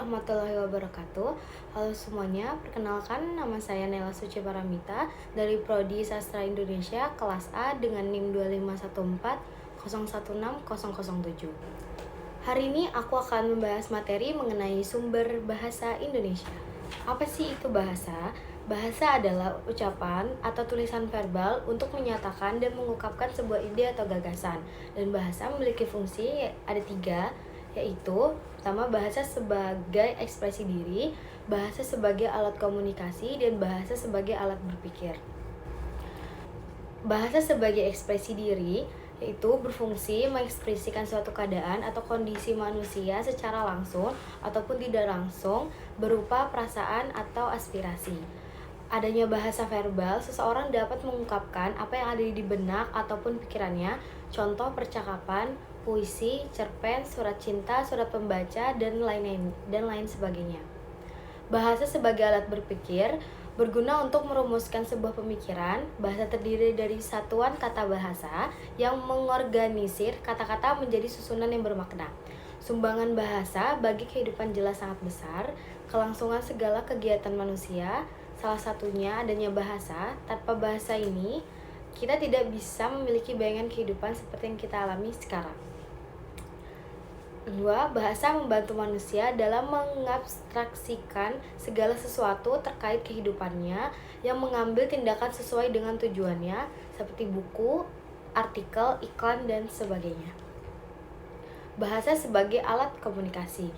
warahmatullahi wabarakatuh. Halo semuanya, perkenalkan nama saya Nela Suci Paramita dari Prodi Sastra Indonesia kelas A dengan NIM 25140160007. Hari ini aku akan membahas materi mengenai sumber bahasa Indonesia. Apa sih itu bahasa? Bahasa adalah ucapan atau tulisan verbal untuk menyatakan dan mengungkapkan sebuah ide atau gagasan. Dan bahasa memiliki fungsi ada 3, yaitu pertama bahasa sebagai ekspresi diri, bahasa sebagai alat komunikasi, dan bahasa sebagai alat berpikir. Bahasa sebagai ekspresi diri yaitu berfungsi mengekspresikan suatu keadaan atau kondisi manusia secara langsung ataupun tidak langsung berupa perasaan atau aspirasi. Adanya bahasa verbal, seseorang dapat mengungkapkan apa yang ada di benak ataupun pikirannya, contoh percakapan, puisi, cerpen, surat cinta, surat pembaca, dan lain sebagainya. Bahasa sebagai alat berpikir berguna untuk merumuskan sebuah pemikiran. Bahasa terdiri dari satuan kata bahasa yang mengorganisir kata-kata menjadi susunan yang bermakna. Sumbangan bahasa bagi kehidupan jelas sangat besar, kelangsungan segala kegiatan manusia, salah satunya adanya bahasa. Tanpa bahasa ini, kita tidak bisa memiliki bayangan kehidupan seperti yang kita alami sekarang. 2. Bahasa membantu manusia dalam mengabstraksikan segala sesuatu terkait kehidupannya yang mengambil tindakan sesuai dengan tujuannya, seperti buku, artikel, iklan, dan sebagainya. Bahasa sebagai alat komunikasi.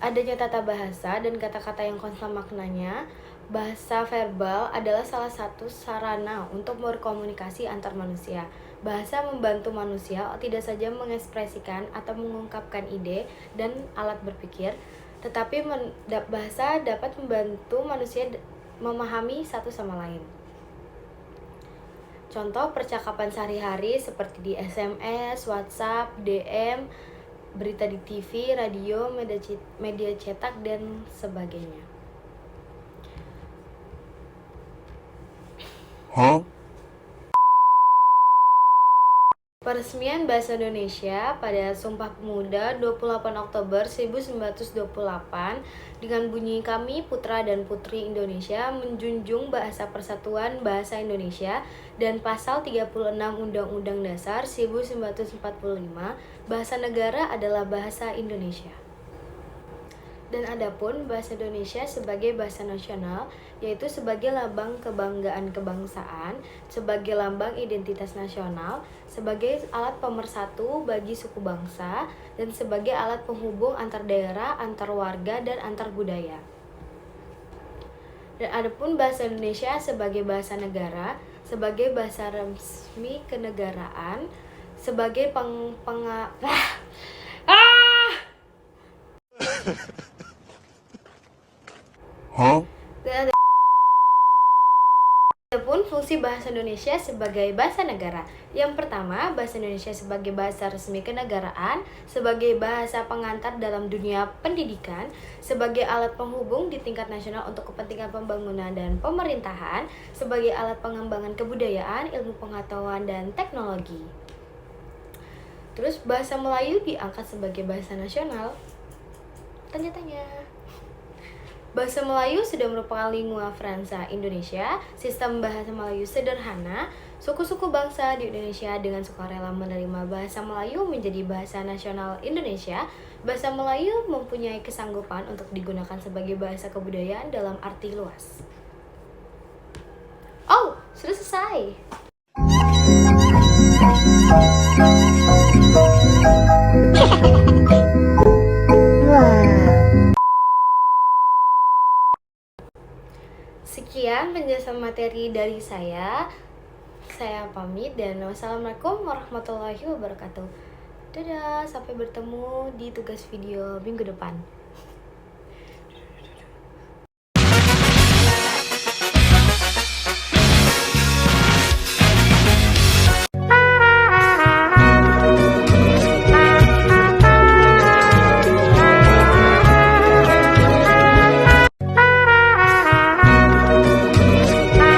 Adanya tata bahasa dan kata-kata yang konstan maknanya, bahasa verbal adalah salah satu sarana untuk berkomunikasi antar manusia. Bahasa membantu manusia tidak saja mengekspresikan atau mengungkapkan ide dan alat berpikir, tetapi bahasa dapat membantu manusia memahami satu sama lain. Contoh percakapan sehari-hari seperti di SMS, WhatsApp, DM, berita di TV, radio, media cetak, dan sebagainya. Peresmian Bahasa Indonesia pada Sumpah Pemuda 28 Oktober 1928 dengan bunyi Kami Putra dan Putri Indonesia menjunjung bahasa persatuan bahasa Indonesia dan pasal 36 Undang-Undang Dasar 1945, bahasa negara adalah bahasa Indonesia. Dan adapun bahasa Indonesia sebagai bahasa nasional, yaitu sebagai lambang kebanggaan kebangsaan, sebagai lambang identitas nasional, sebagai alat pemersatu bagi suku bangsa, dan sebagai alat penghubung antar daerah, antar warga, dan antar budaya. Dan adapun bahasa Indonesia sebagai bahasa negara, sebagai bahasa resmi kenegaraan, sebagai Adapun fungsi bahasa Indonesia sebagai bahasa negara. Yang pertama, bahasa Indonesia sebagai bahasa resmi kenegaraan, sebagai bahasa pengantar dalam dunia pendidikan, sebagai alat penghubung di tingkat nasional untuk kepentingan pembangunan dan pemerintahan, sebagai alat pengembangan kebudayaan, ilmu pengetahuan, dan teknologi. Terus bahasa Melayu diangkat sebagai bahasa nasional. Tanya-tanya. Bahasa Melayu sudah merupakan lingua franca Indonesia. Sistem bahasa Melayu sederhana. Suku-suku bangsa di Indonesia dengan sukarela menerima bahasa Melayu menjadi bahasa nasional Indonesia. Bahasa Melayu mempunyai kesanggupan untuk digunakan sebagai bahasa kebudayaan dalam arti luas. Oh, sudah selesai. Sekian penjelasan materi dari saya. Saya pamit dan wassalamualaikum warahmatullahi wabarakatuh. Dadah, sampai bertemu di tugas video minggu depan.